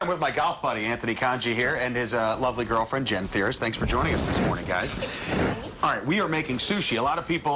I'm with my golf buddy, Anthony Kanji here, and his lovely girlfriend, Jen Thieris. Thanks for joining us this morning, guys. All right, we are making sushi. A lot of people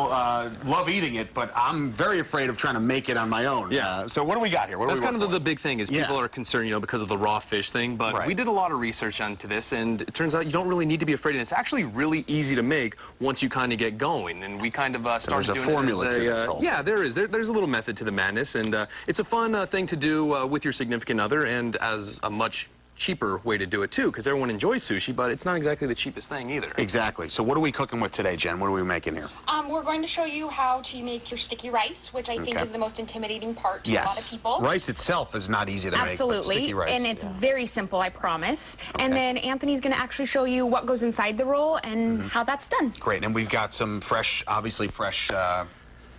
love eating it, but I'm very afraid of trying to make it on my own. Yeah. So what do we got here? That's kind of the big thing is people are concerned, because of the raw fish thing, but we did a lot of research onto this, and it turns out you don't really need to be afraid, and it's actually really easy to make once you kind of get going, and we kind of started doing formula to this whole yeah, there is. There's a little method to the madness, and it's a fun thing to do with your significant other, and as a much cheaper way to do it too, because everyone enjoys sushi, but it's not exactly the cheapest thing either. Exactly. So what are we cooking with today, Jen? What are we making here? We're going to show you how to make your sticky rice, which I think is the most intimidating part to a lot of people. Rice itself is not easy to make. Absolutely. Sticky rice. And it's very simple, I promise. And then Anthony's going to actually show you what goes inside the roll and how that's done. Great. And we've got some fresh, obviously fresh.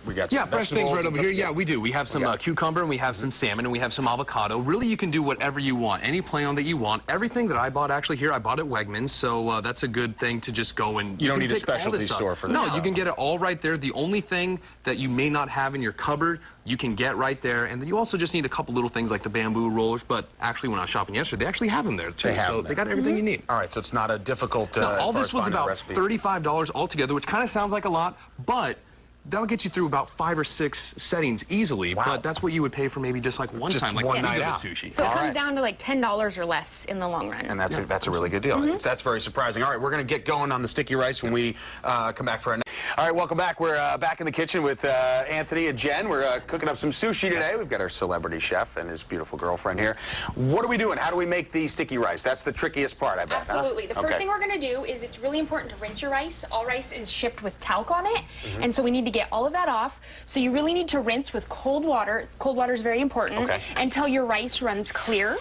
We got some fresh things right over here. Yeah, we do. We have some cucumber, and we have some salmon, and we have some avocado. Really, you can do whatever you want, any plan that you want. Everything that I bought actually here, I bought at Wegmans, so that's a good thing to just go and... You don't need a specialty store for that. No, you can get it all right there. The only thing that you may not have in your cupboard, you can get right there. And then you also just need a couple little things like the bamboo rollers, but actually when I was shopping yesterday, they actually have them there, too. So they got everything you need. All right, so it's not a difficult... Now, all this was about $35 altogether, which kind of sounds like a lot, but... that'll get you through about 5 or 6 settings easily, but that's what you would pay for maybe just like one time, like one night out. Sushi. So it comes down to like $10 or less in the long run. And that's a really good deal. That's very surprising. All right, we're going to get going on the sticky rice when we come back for our next. All right, welcome back. We're back in the kitchen with Anthony and Jen. We're cooking up some sushi today. We've got our celebrity chef and his beautiful girlfriend here. What are we doing? How do we make the sticky rice? That's the trickiest part, I bet. Absolutely. The first thing we're going to do is it's really important to rinse your rice. All rice is shipped with talc on it, and so we need to get all of that off. So you really need to rinse with cold water. Cold water is very important until your rice runs clear.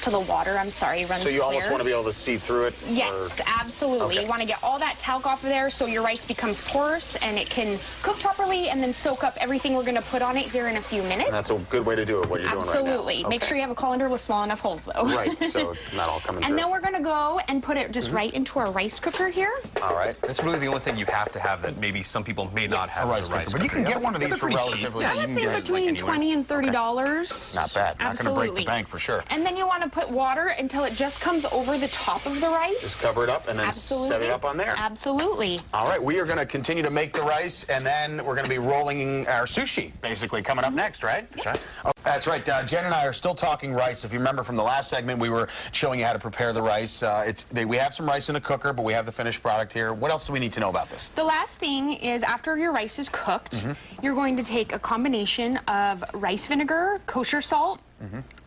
To the water, I'm sorry, runs clear. So you almost want to be able to see through it? Yes, absolutely. You want to get all that talc off of there so your rice becomes porous and it can cook properly and then soak up everything we're going to put on it here in a few minutes. And that's a good way to do it, what you're doing right now. Absolutely. Make sure you have a colander with small enough holes, though. Right, so not all coming through. And then we're going to go and put it just right into our rice cooker here. All right. That's really the only thing you have to have that maybe some people may not have. A rice cooker. But you can get one of these for relatively cheap. I would say between $20 and $30. Not bad. Not going to break the bank for sure. And then you want to put water until it just comes over the top of the rice. Just cover it up and then set it up on there. Absolutely. All right, we are going to continue to make the rice, and then we're going to be rolling our sushi, basically, coming up next, right? That's right. Oh, that's right. Jen and I are still talking rice. If you remember from the last segment, we were showing you how to prepare the rice. We have some rice in a cooker, but we have the finished product here. What else do we need to know about this? The last thing is after your rice is cooked, you're going to take a combination of rice vinegar, kosher salt,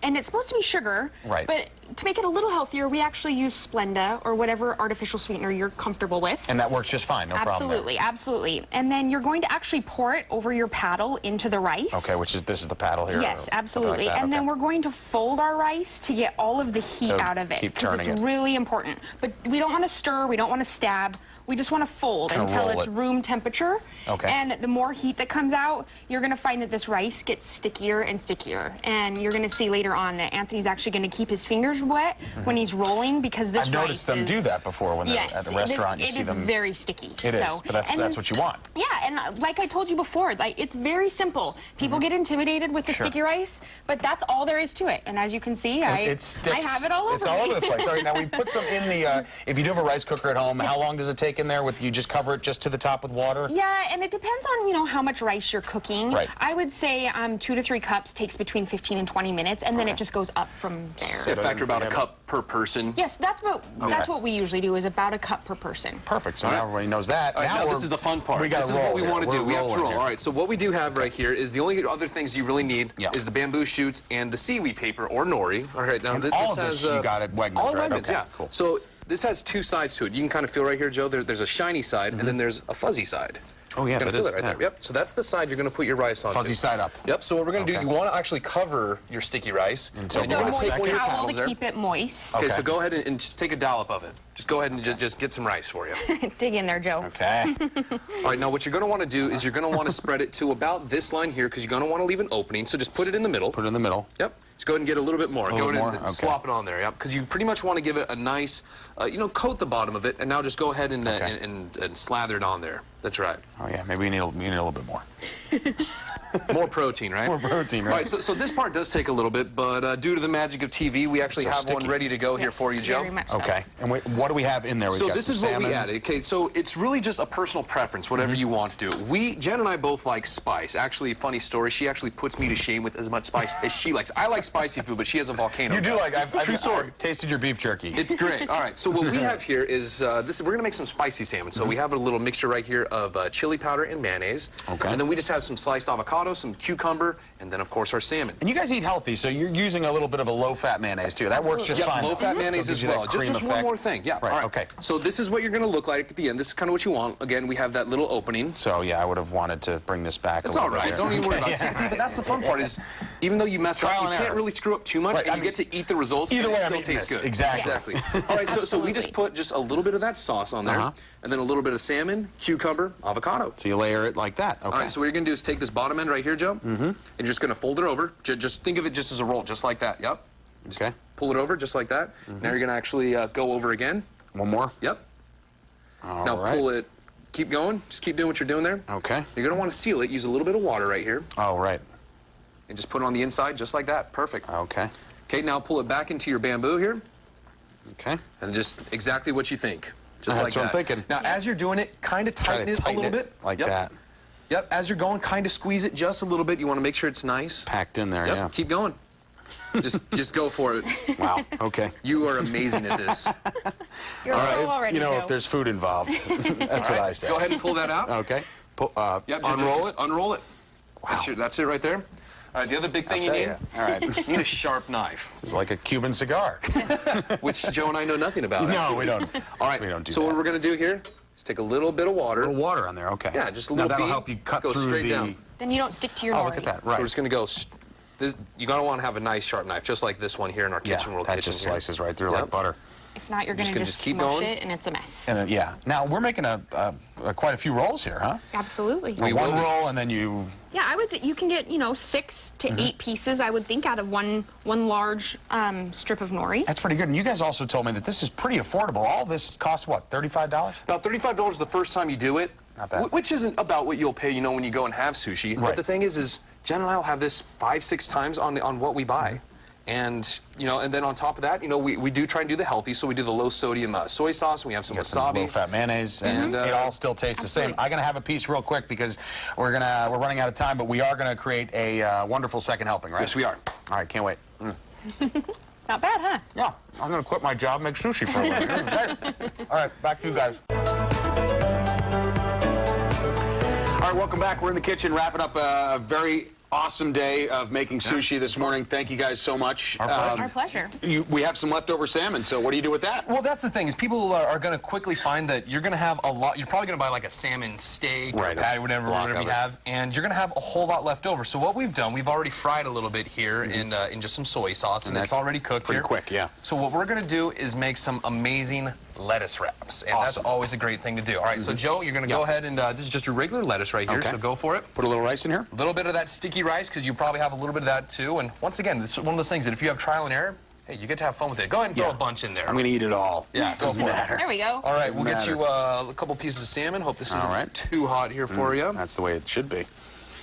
and it's supposed to be sugar, but to make it a little healthier, we actually use Splenda or whatever artificial sweetener you're comfortable with. And that works just fine, no problem there. Absolutely, absolutely. And then you're going to actually pour it over your paddle into the rice. Okay, this is the paddle here. Yes, absolutely. Like and then we're going to fold our rice to get all of the heat out of it. Keep turning it. It's really important. But we don't want to stir, we don't want to stab. We just want to fold until it's room temperature. And the more heat that comes out, you're going to find that this rice gets stickier and stickier. And you're going to see later on that Anthony's actually going to keep his fingers wet when he's rolling because this rice I've noticed them do that before when they're at the restaurant. You see them. It is very sticky. It is, but that's what you want. Yeah, and like I told you before, it's very simple. People get intimidated with the sticky rice, but that's all there is to it. And as you can see, I have it all over. It's all over the place. All right, now we put some in the, if you do have a rice cooker at home, how long does it take in there? You just cover it just to the top with water? Yeah, and it depends on, how much rice you're cooking. I would say 2 to 3 cups takes between 15 and 20 minutes, and then it just goes up from there. Factor about a cup per person. Yes, that's what we usually do, is about a cup per person. Perfect, so now everybody knows that. Now this is the fun part. This is what we want to do. We have to roll. All right, so what we do have right here is the only other things you really need is the bamboo shoots and the seaweed paper or nori. All right, now all of this you got at Wegmans, all right? Wegmans, yeah. Cool. So this has 2 sides to it. You can kind of feel right here, Joe, there's a shiny side, and then there's a fuzzy side. Oh, yeah, that is right there. Yep, so that's the side you're going to put your rice on. Fuzzy side up. Yep, so what we're going to do, you want to actually cover your sticky rice. And you're going to take one of your towels to keep it moist. Okay, so go ahead and just take a dollop of it. Just go ahead and just get some rice for you. Dig in there, Joe. Okay. All right, now what you're going to want to do is you're going to want to spread it to about this line here because you're going to want to leave an opening. So just put it in the middle. Put it in the middle. Yep. Just go ahead and get a little bit more. Go ahead and slop it on there, yep. Because you pretty much want to give it a nice, coat the bottom of it, and now just go ahead and slather it on there. That's right. Oh, yeah, maybe you need a little bit more. More protein, right? More protein, right? Right, so this part does take a little bit, but due to the magic of TV, we actually have one ready to go here for you, Joe. Very much so. Okay. And what do we have in there? So this is what we added. Okay, so it's really just a personal preference, whatever you want to do. Jen and I both like spice. Actually, funny story, she actually puts me to shame with as much spice as she likes. I like spicy food, but she has a volcano. You do like, True story. I've tasted your beef jerky. It's great. All right, so what we have here is, we're going to make some spicy salmon. So we have a little mixture right here of chili powder and mayonnaise. Okay. And then we just have some sliced avocado, some cucumber, and then, of course, our salmon. And you guys eat healthy, so you're using a little bit of a low-fat mayonnaise, too. That works just fine. Low-fat mayonnaise as well. Just one more thing. Yeah, right, all right. Okay. So this is what you're going to look like at the end. This is kind of what you want. Again, we have that little opening. So, yeah, I would have wanted to bring this back It's all right. Don't even worry about it. See, but that's the fun part is, even though you mess up, you can't really screw up too much, and you get to eat the results, either way, it still tastes good. Exactly. All right, so we just put just a little bit of that sauce on there, and then a little bit of salmon, cucumber, avocado. So you layer it like that. Okay. All right, so what you're going to do is take this bottom end right here, Joe, and you're just going to fold it over. Just think of it just as a roll, just like that. Yep. Okay. Pull it over, just like that. Now you're going to actually go over again. One more? Yep. All now right. pull it. Keep going. Just keep doing what you're doing there. Okay. You're going to want to seal it. Use a little bit of water right here. Oh, right. And just put it on the inside, just like that. Perfect. Okay. Okay, now pull it back into your bamboo here. Okay. And just exactly what you think. Just like That's what that. I'm thinking. Now, as you're doing it, kind of tighten it a little bit. Like that. Yep, as you're going, kind of squeeze it just a little bit. You want to make sure it's nice. Packed in there, yeah. Keep going. Just go for it. Wow, okay. You are amazing at this. You're already, you know, Joe. if there's food involved, that's what I say. Go ahead and pull that out. Okay. Yep, unroll just it. Unroll it. Wow. That's it right there. All right, the other big thing you need, All right. you need a sharp knife. It's like a Cuban cigar. Which Joe and I know nothing about. No, we don't. All right, we don't do so that. what we're going to do here is take a little bit of water. A little water on there, okay. Yeah, just a little now, that'll bead, help you cut go through straight the... down. Then you don't stick to your nori. Look at that, So right. we're just going to go... You're going to want to have a nice sharp knife, just like this one here in our kitchen world that kitchen just here. slices right through like butter. If not, you're going to just keep smush going. it, and it's a mess. And yeah. Now, we're making quite a few rolls here, huh? Absolutely. One roll, and then you... Yeah, I would. You can get 6 to 8 pieces. I would think out of one large strip of nori. That's pretty good. And you guys also told me that this is pretty affordable. All this costs what? $35? About $35 the first time you do it, Not bad. which isn't about what you'll pay, when you go and have sushi. Right. But the thing is Jen and I will have this 5-6 times on what we buy. And, and then on top of that, we do try and do the healthy, so we do the low sodium soy sauce, and we have some wasabi. Low-fat mayonnaise, and it all still tastes the same. I'm gonna have a piece real quick because we're running out of time, but we are gonna create a wonderful second helping, right? Yes, we are. All right, can't wait. Not bad, huh? Yeah, I'm gonna quit my job and make sushi for a living. This is great. All right, back to you guys. All right, welcome back. We're in the kitchen wrapping up a very awesome day of making sushi this morning. Thank you guys so much. Our pleasure. We have some leftover salmon, so what do you do with that? Well, that's the thing, is people are going to quickly find that you're going to have a lot. You're probably going to buy like a salmon steak or a patty, whatever you have, and you're going to have a whole lot left over. So what we've done, we've already fried a little bit here in just some soy sauce, and it's already cooked pretty here. Quick, yeah. So what we're going to do is make some amazing lettuce wraps, and that's always a great thing to do. All right, so Joe, you're going to go ahead and this is just your regular lettuce right here, so go for it. Put a little rice in here. A little bit of that sticky rice, because you probably have a little bit of that too. And once again, it's one of those things that if you have trial and error, hey, you get to have fun with it. Go ahead and throw a bunch in there. I'm going to eat it all. Yeah, go for it. There we go. All right, we'll get you a couple pieces of salmon. Hope this isn't too hot here for you. That's the way it should be.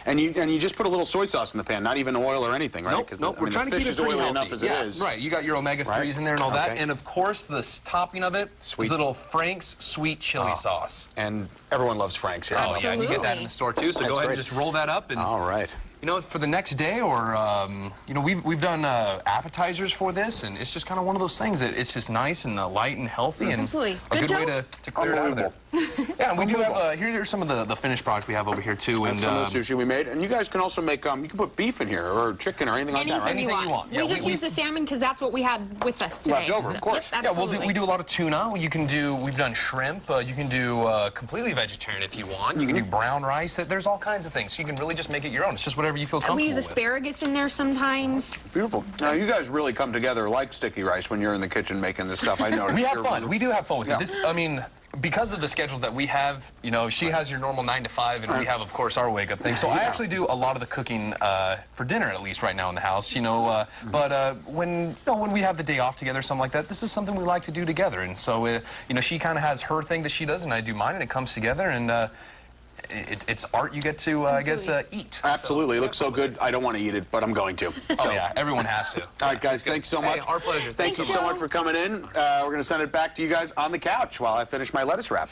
And you just put a little soy sauce in the pan, not even oil or anything, right? Nope. We're trying to keep it pretty healthy. Enough as it is. Right. You got your omega-3s in there and all that, and of course the topping of it is little Frank's sweet chili sauce. And everyone loves Frank's here. Oh yeah, and you get that in the store too. So go ahead and just roll that up and. All right. For the next day, or we've done appetizers for this, and it's just kind of one of those things that it's just nice and light and healthy, and a good way to clear it out of there. Yeah, and we do have here are some of the finished products we have over here too, and some of the sushi we made, and you guys can also make you can put beef in here or chicken or anything like that, right? Anything you want. We just use the salmon because that's what we had with us today. Left over, of course. Yep, yeah, we do a lot of tuna. We've done shrimp. You can do completely vegetarian if you want. You can do brown rice. There's all kinds of things. So you can really just make it your own. It's just whatever you feel comfortable with. We use asparagus in there sometimes. Beautiful. Now, you guys really come together like sticky rice when you're in the kitchen making this stuff. I noticed. We have fun. We do have fun with it. I mean, because of the schedules that we have, she has your normal 9 to 5, and we have, of course, our wake-up thing. So I actually do a lot of the cooking for dinner, at least right now in the house. But when we have the day off together, something like that, this is something we like to do together. And so, she kind of has her thing that she does, and I do mine, and it comes together. And it's art you get to, I guess, eat. Absolutely. It looks so good. I don't want to eat it, but I'm going to. Oh, yeah. Everyone has to. All right, guys. Thanks so much. Hey, our pleasure. Thank you so much for coming in. We're going to send it back to you guys on the couch while I finish my lettuce wrap.